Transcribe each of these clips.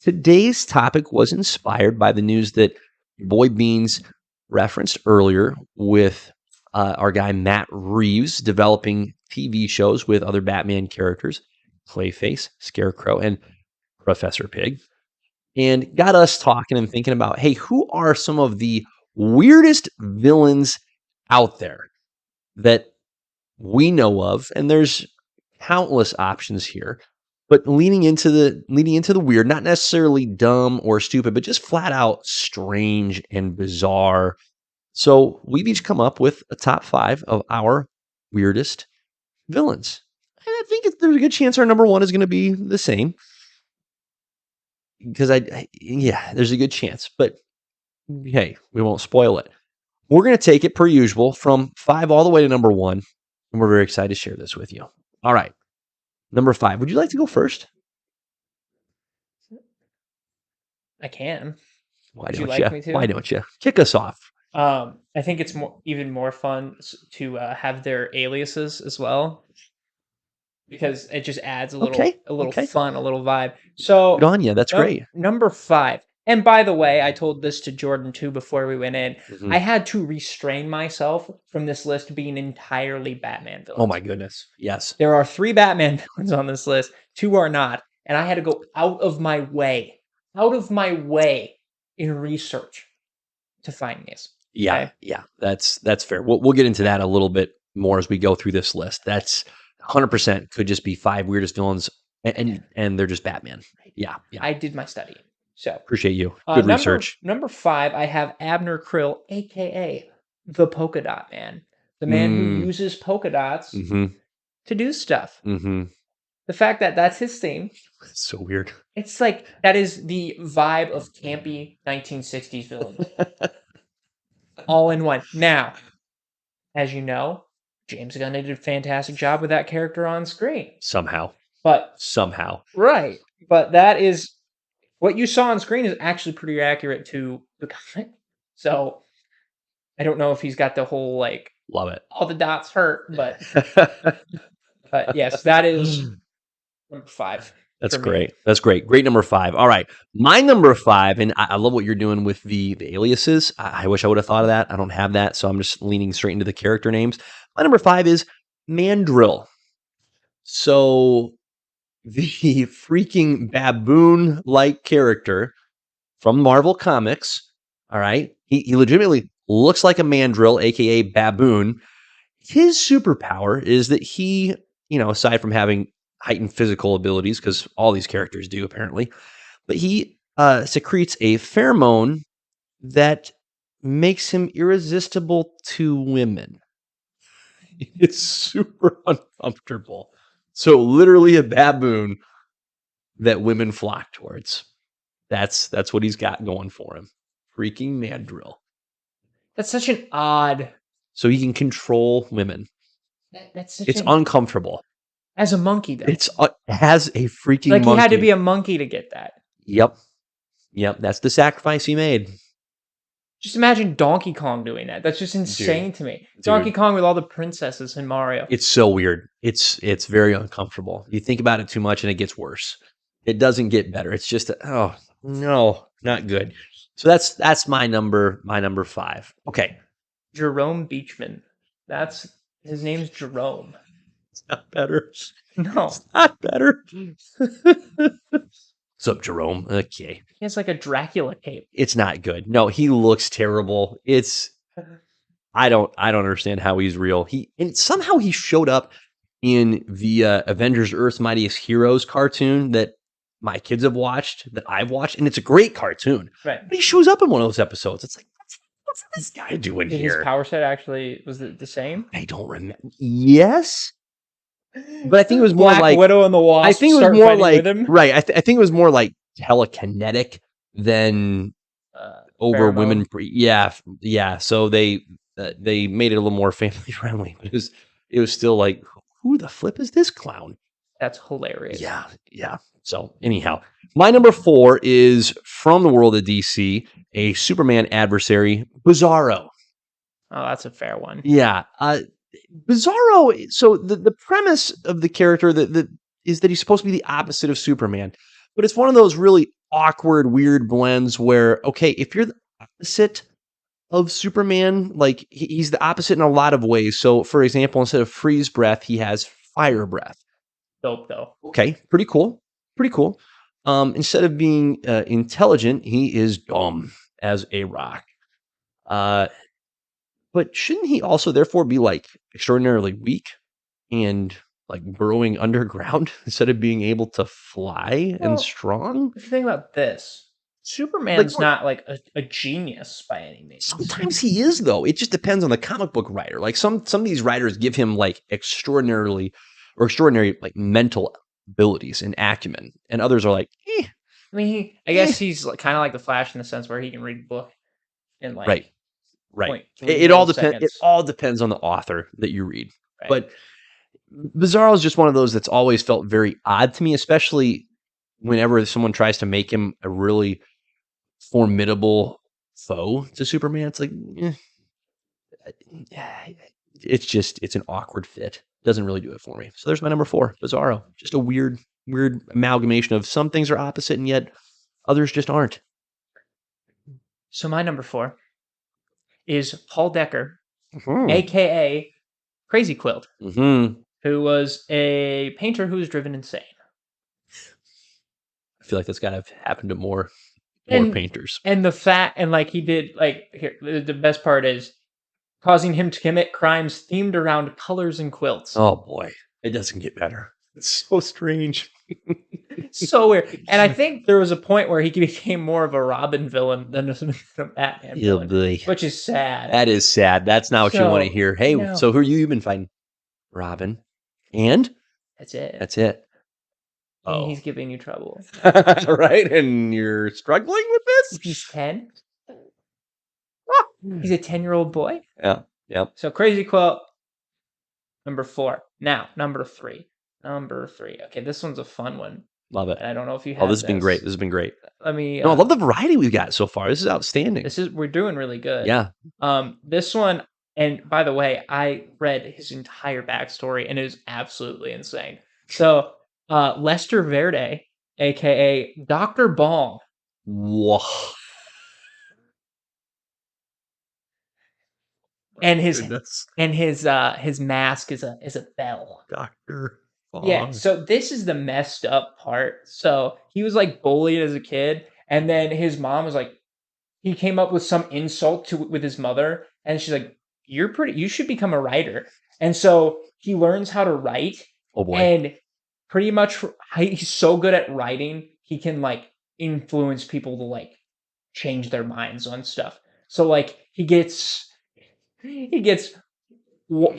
Today's topic was inspired by the news that Boy Beans referenced earlier with our guy Matt Reeves developing TV shows with other Batman characters, Clayface, Scarecrow, and Professor Pig, and got us talking and thinking about, hey, who are some of the weirdest villains out there that we know of? And there's countless options here, but leaning into the weird, not necessarily dumb or stupid, but just flat out strange and bizarre. So we've each come up with a top 5 of our weirdest villains. And I think there's a good chance our number 1 is going to be the same, because yeah, there's a good chance, but hey, we won't spoil it. We're going to take it per usual from 5 all the way to number 1, and we're very excited to share this with you. All right. Number 5. Would you like to go first? I can. Why Would don't you like me to? Why don't you? Kick us off. I think it's even more fun to have their aliases as well, because it just adds a little Okay. fun, a little vibe. So Good on you. That's great. Number 5. And by the way, I told this to Jordan too before we went in. Mhm. I had to restrain myself from this list being entirely Batman villains. Oh my goodness. Yes. There are 3 Batman villains on this list. 2 are not, and I had to go out of my way in research to find these. Yeah. Okay? Yeah. That's fair. We'll get into that a little bit more as we go through this list. That's 100% could just be 5 weirdest villains, and they're just Batman. Yeah. I did my study. So Appreciate you. Good research. Number 5, I have Abner Krill, aka the Polka Dot Man, the man who uses polka dots to do stuff. The fact that that's his theme. It's so weird. It's like that is the vibe of campy 1960s villains. All in one. Now, as you know, James Gunn did a fantastic job with that character on screen. Somehow. Right. But that is what you saw on screen is actually pretty accurate to the comic. So I don't know if he's got the whole like love it. All the dots hurt, but yes, that is number 5. That's great. That's great. Great number 5. All right. My number 5, and I love what you're doing with the aliases. I wish I would have thought of that. I don't have that, so I'm just leaning straight into the character names. My number 5 is Mandrill. So the freaking baboon-like character from Marvel Comics, all right? He legitimately looks like a mandrill, a.k.a. baboon. His superpower is that he, aside from having heightened physical abilities, because all these characters do apparently, but he secretes a pheromone that makes him irresistible to women. It's super uncomfortable. So literally a baboon that women flock towards. That's what he's got going for him. Freaking mandrill. That's such an odd. So he can control women. It's uncomfortable. As a monkey, though. It's as a freaking monkey. He had to be a monkey to get that. Yep. That's the sacrifice he made. Just imagine Donkey Kong doing that. That's just insane to me. Donkey Kong with all the princesses in Mario. It's so weird. It's very uncomfortable. You think about it too much and it gets worse. It doesn't get better. It's just oh no, not good. So that's my number 5. Okay. Jerome Beachman. His name's Jerome. It's not better. No. It's not better. What's up, Jerome? Okay. He has like a Dracula cape. It's not good. No, he looks terrible. I don't understand how he's real. And somehow he showed up in the Avengers Earth's Mightiest Heroes cartoon that my kids have watched, that I've watched, and it's a great cartoon. Right. But he shows up in one of those episodes. It's like, what's this guy doing here? His power set actually was it the same? I don't remember. Yes. But I think it was more Black like Widow and the Wasp. I think it was more like right. I think it was more like telekinetic than over women. Yeah. So they made it a little more family friendly, but it was still like, who the flip is this clown? That's hilarious. Yeah. So anyhow, my number 4 is from the world of DC, a Superman adversary, Bizarro. Oh, that's a fair one. Yeah. Bizarro, so the premise of the character that is that he's supposed to be the opposite of Superman, but it's one of those really awkward, weird blends where, okay, if you're the opposite of Superman, like he's the opposite in a lot of ways. So, for example, instead of freeze breath, he has fire breath. Dope though. Okay, pretty cool. Pretty cool. Instead of being intelligent, he is dumb as a rock. Uh, but shouldn't he also therefore be like extraordinarily weak and like burrowing underground instead of being able to fly and Well, strong? if you think about this, Like Superman's look, not like a genius by any means. sometimes he is though. It just depends on the comic book writer. Like some of these writers give him like extraordinary like mental abilities and acumen, and others are like, I mean, I eh. guess he's like, kind of like the Flash in the sense where he can read a book in Right, like right. point three It all depends. It milliseconds. all depends on the author that you read. Right. But Bizarro is just one of those that's always felt very odd to me, especially whenever someone tries to make him a really formidable foe to Superman. It's like, it's an awkward fit. Doesn't really do it for me. So there's my number 4, Bizarro. Just a weird amalgamation of some things are opposite and yet others just aren't. So my number 4 is Paul Decker, Mm-hmm. aka Crazy Quilt, Mm-hmm. who was a painter who was driven insane. I feel like that's got to have happened to more And painters. and the fact and like he did like here the best part is causing him to commit crimes themed around colors and quilts. Oh boy, it doesn't get better. It's so strange. So weird. And I think there was a point where he became more of a Robin villain than a Batman Yeah, villain, boy. which is sad. That is sad. That's not what you want to So, hear. Hey, no. so who are you been fighting? Robin. And That's it. that's it. And Oh. he's giving you trouble. Right? And you're struggling with this? He's 10. He's a 10-year-old boy. Yeah. Yep. So Crazy Quilt, number 4. Now, number 3. Number 3. Okay, this one's a fun one. Love it. And I don't know if you have Oh, this has been great. This has been great. Let me No, I love the variety we've got so far. This is outstanding. we're doing really good. Yeah. This one, and by the way, I read his entire backstory and it is absolutely insane. So, Lester Verde, aka Dr. Bong, Whoa. and his Goodness. his mask is a bell. Dr. Yeah, so this is the messed up part. So he was like bullied as a kid, and then his mom was like, he came up with some insult with his mother, and she's like, you should become a writer. And so he learns how to write, Oh boy. and pretty much he's so good at writing, he can like influence people to like change their minds on stuff. So like he gets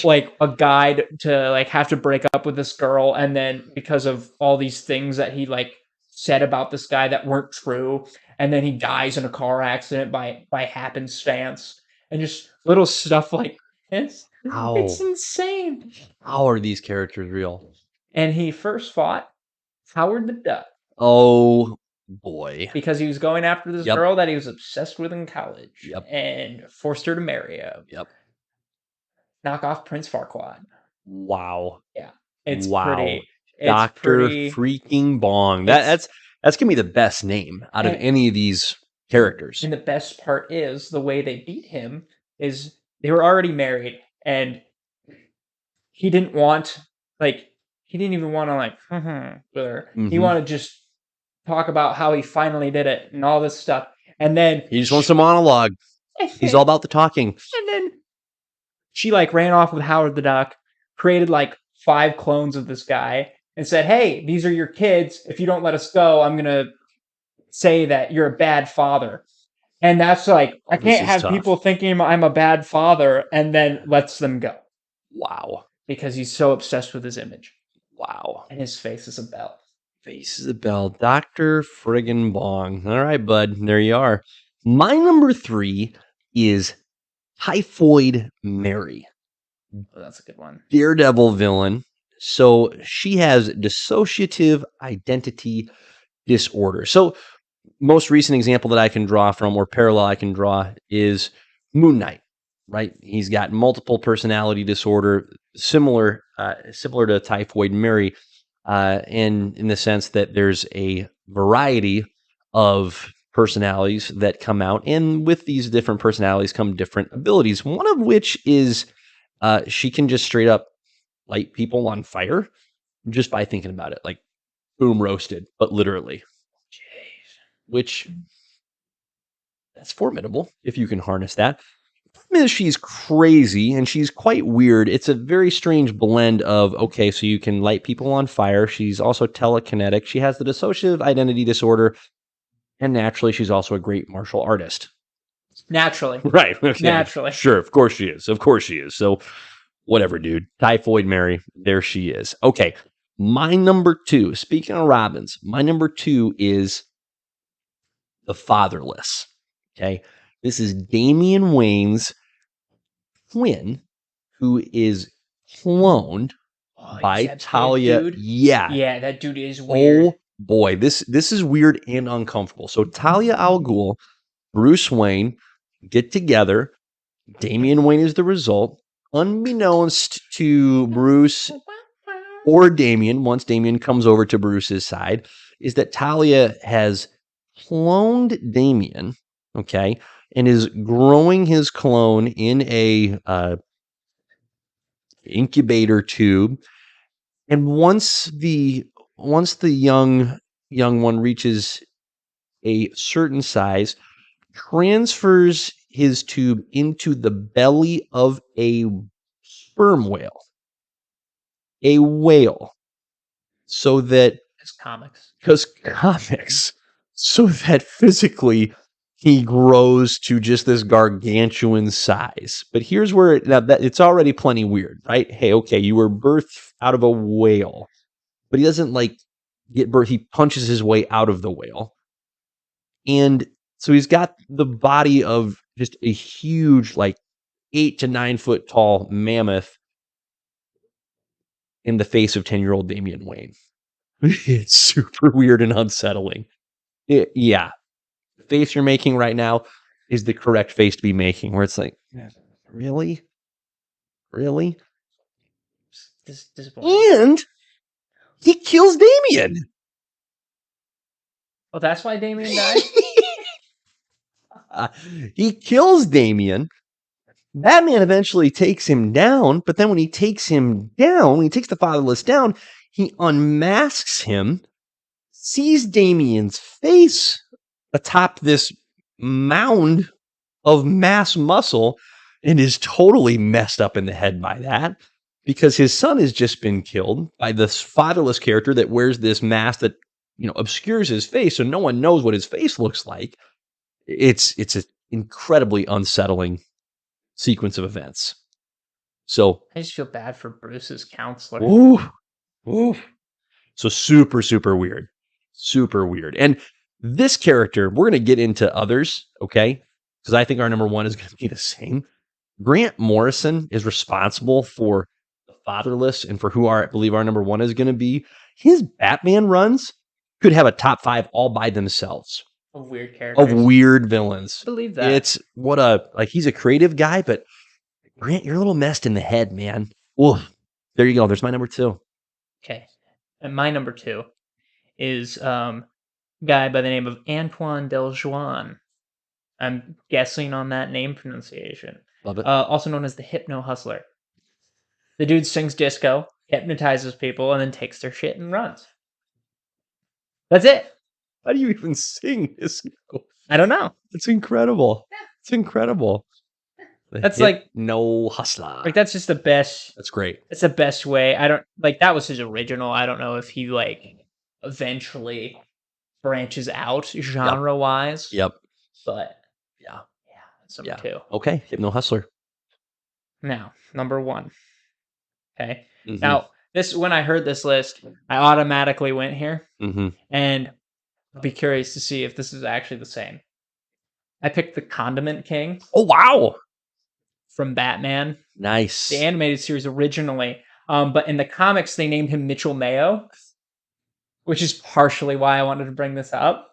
like a guide to like have to break up with this girl, and then because of all these things that he like said about this guy that weren't true, and then he dies in a car accident by happenstance, and just little stuff like this. How? It's insane. How are these characters real? And he first fought Howard the Duck Oh boy. because he was going after this Yep. girl that he was obsessed with in college, Yep. and forced her to marry him. Yep. Knock off Prince Farquaad. Wow. Yeah, it's Wow. pretty. It's Dr. pretty. freaking Bong. It's- That's gonna be the best name out of And- any of these characters. And the best part is the way they beat him is they were already married, and he didn't want he didn't even want to like with her. He Mhm. wanted to just talk about how he finally did it and all this stuff. And then He just wants a monologue. He's all about the talking. And then she like ran off with Howard the Duck, created like 5 clones of this guy, and said, "Hey, these are your kids. If you don't let us go, I'm gonna say that you're a bad father." And that's like, I this can't is have tough. people thinking I'm a bad father, and then lets them go Wow. because he's so obsessed with his image, Wow. and his face is a bell. Face is a bell. Dr. friggin' Bong. All right, bud. There you are. My number 3 is Typhoid Mary. Oh, that's a good one. Daredevil villain. So she has dissociative identity disorder. So most recent example that I can draw from, or parallel I can draw, is Moon Knight. Right? He's got multiple personality disorder, similar to Typhoid Mary, and in the sense that there's a variety of personalities that come out, and with these different personalities come different abilities. One of which is she can just straight up light people on fire just by thinking about it, like boom, roasted, but literally, Jeez. which that's formidable if you can harness that. Is she's crazy and she's quite weird. It's a very strange blend of okay, so you can light people on fire. She's also telekinetic. She has the dissociative identity disorder, and naturally, she's also a great martial artist. Naturally. Right? Yeah, Naturally. sure. Of course she is. Of course she is. So, whatever, dude. Typhoid Mary. There she is. Okay, my number two. Speaking of Robins, my number two is the Fatherless. Okay, this is Damian Wayne's twin, who is cloned Oh, he's by that big Talia. dude. Yeah. Yeah, that dude is weird. Oh boy, this is weird and uncomfortable. So Talia al Ghul, Bruce Wayne get together. Damian Wayne is the result. Unbeknownst to Bruce or Damian, once Damian comes over to Bruce's side, is that Talia has cloned Damian, okay, and is growing his clone in a incubator tube. And once the young one reaches a certain size, transfers his tube into the belly of a sperm whale, a whale, so that His comics. because comics, so that physically he grows to just this gargantuan size. But here's where now that it's already plenty weird, right? Hey, okay, you were birthed out of a whale, but he doesn't like get birth. He punches his way out of the whale, and so he's got the body of just a huge, like 8 to 9 foot tall mammoth in the face of 10-year-old Damian Wayne. It's super weird and unsettling. Yeah, the face you're making right now is the correct face to be making, where it's like, really? Really? Disappointing. And he kills Damian. Oh, that's why Damien died? He kills Damian. Batman eventually takes him down, but then when he takes the Fatherless down, he unmasks him, sees Damian's face atop this mound of mass muscle, and is totally messed up in the head by that because his son has just been killed by this fatherless character that wears this mask that obscures his face, so no one knows what his face looks like. It's an incredibly unsettling sequence of events. So, I just feel bad for Bruce's counselor. ooh, ooh. So super, super weird. Super weird. And this character, we're going to get into others, okay? Because I think our number one is going to be the same. Grant Morrison is responsible for the Fatherless and for who I believe our number one is going to be. His Batman runs could have a top 5 all by themselves Of weird characters. of weird villains. I believe that. It's he's a creative guy, but Grant, you're a little messed in the head, man. Oof. There you go. There's my number 2. Okay. And my number 2 is a guy by the name of Antoine Deljoin. I'm guessing on that name pronunciation. Love it. Also known as the Hypno Hustler. The dude sings disco, hypnotizes people, and then takes their shit and runs. That's it. How do you even sing this? I don't know. It's incredible. Yeah. It's incredible. That's like no hustler. Like that's just the best. That's great. It's the best way. I don't like that was his original. I don't know if he like eventually branches out genre wise. Yep. But Yeah. that's number 2. Okay. Hypno Hustler. Now, number 1. Okay. Mhm. Now, when I heard this list, I automatically went here, Mhm. and I'll be curious to see if this is actually the same. I picked the Condiment King Oh wow. from Batman, Nice. the animated series originally. But in the comics, they named him Mitchell Mayo, which is partially why I wanted to bring this up.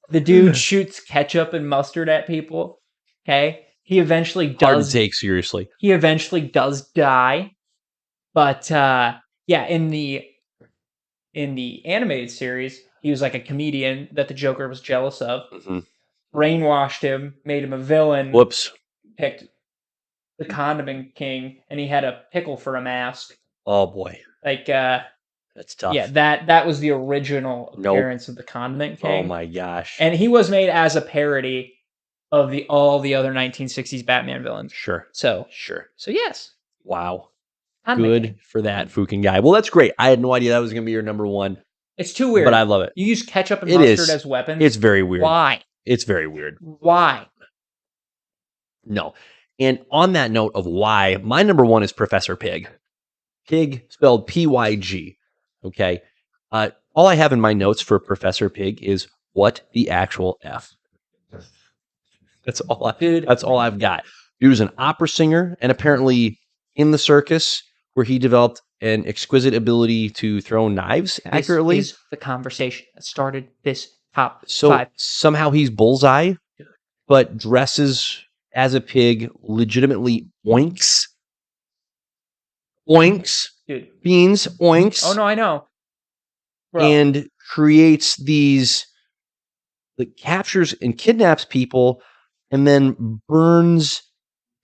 The dude shoots ketchup and mustard at people. Okay, he eventually Hard to does. take seriously. He eventually does die, but yeah, in the animated series, he was like a comedian that the Joker was jealous of. Mhm. Brainwashed him, made him a villain. Whoops. Picked the Condiment King, and he had a pickle for a mask. Oh boy, Like, that's tough. yeah, that was the original Nope. appearance of the Condiment Oh King. my gosh. And he was made as a parody of all the other 1960s Batman villains. Sure. So yes. Wow. Condiment King. Good for that Fukin guy. Well, that's great. I had no idea that was going to be your number one. It's too weird. But I love it. You use ketchup and It mustard is. as weapons. It's very weird. Why? It's very weird. Why? No. And on that note of why, my number one is Professor Pig. Pig spelled Pyg. Okay. All I have in my notes for Professor Pig is what the actual F. That's all. That's all I've got. He was an opera singer, and apparently in the circus, where he developed an exquisite ability to throw knives accurately. This is the conversation that started this top So 5. somehow he's Bullseye, but dresses as a pig, legitimately oinks. Oinks. Dude. Beans, oinks. Oh, no, I know. Bro. And creates these, like, captures and kidnaps people and then burns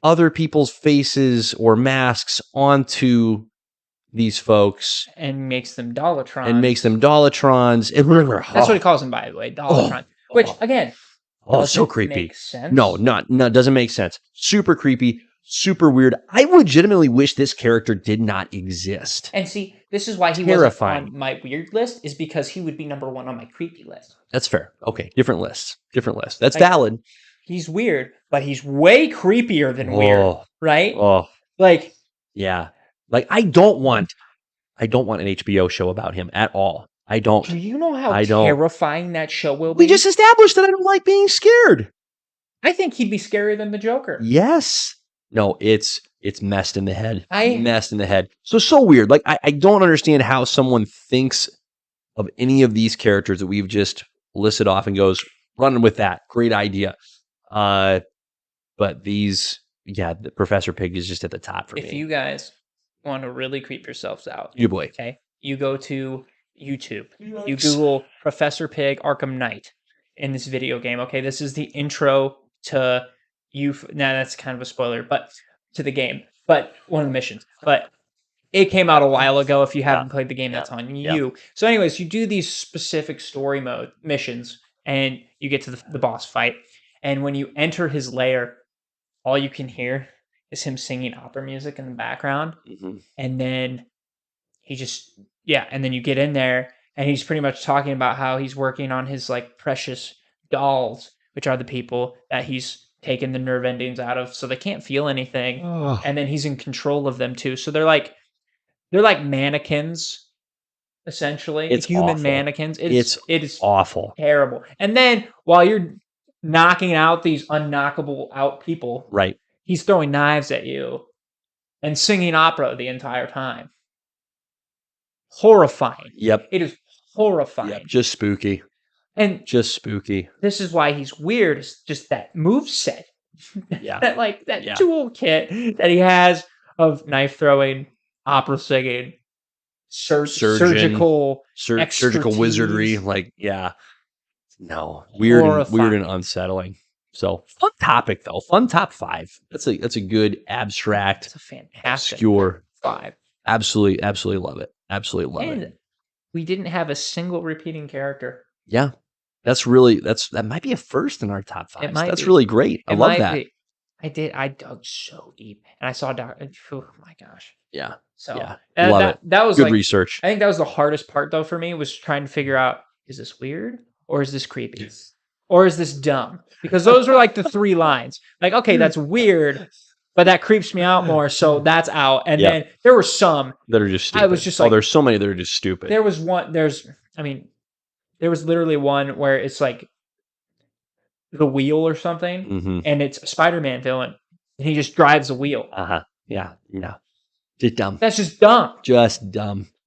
other people's faces or masks onto these folks. And makes them Dollatrons. That's what he calls them, by the way, Dollatron. Which, again, so creepy. Make sense. No, doesn't make sense. Super creepy, super weird. I legitimately wish this character did not exist. And see, this is why he wasn't on my weird list, is because he would be number 1 on my creepy list. That's fair. Okay, different lists. That's valid. He's weird, but he's way creepier than weird, right? Oh, like, yeah. Like, I don't want an HBO show about him at all. I don't. Do you know how terrifying that show will be? We just established that I don't like being scared. I think he'd be scarier than the Joker. Yes. No, it's messed in the head. Messed in the head. So weird. Like, I don't understand how someone thinks of any of these characters that we've just listed off and goes, running with that. Great idea. But the Professor Pig is just at the top for me. If you guys want to really creep yourselves out, okay, you go to YouTube. You Google Professor Pig Arkham Knight in this video game. Okay, this is the intro to you. Now that's kind of a spoiler, but to the game. But one of the missions. But it came out a while ago. If you haven't played the game, that's on you. So, anyways, you do these specific story mode missions, and you get to the boss fight. And when you enter his lair, all you can hear is him singing opera music in the background. Mm-hmm. And then and then you get in there, and he's pretty much talking about how he's working on his, like, precious dolls, which are the people that he's taken the nerve endings out of, so they can't feel anything. Oh. And then he's in control of them too. So they're like mannequins, essentially. It's human awful. Mannequins. It is awful. Terrible. And then while you're knocking out these unknockable out people, right, he's throwing knives at you and singing opera the entire time. Horrifying. Yep. It is horrifying. Yep. Just spooky. And just spooky. This is why he's weird. It's just that moveset. Yeah. that toolkit that he has of knife throwing, opera singing, surgical wizardry. Like, yeah. No. Weird and unsettling. So, fun topic though. Fun top 5. That's a good abstract. It's a fantastic obscure 5. Absolutely love it. Absolutely love it. We didn't have a single repeating character. Yeah. That might be a first in our top 5. That's really great. I love that. I dug so deep, and I saw oh my gosh. Yeah. So yeah. Love it. That was good research. I think that was the hardest part though for me, was trying to figure out, is this weird or is this creepy? Or is this dumb? Because those were like the 3 lines. Like, okay, that's weird, but that creeps me out more, so that's out. And then there were some that are just stupid. I was just like, there's so many that are just stupid. There was literally one where it's like the wheel or something, and it's a Spider-Man villain, and he just drives a wheel. Yeah. No. Just dumb. That's just dumb. Just dumb.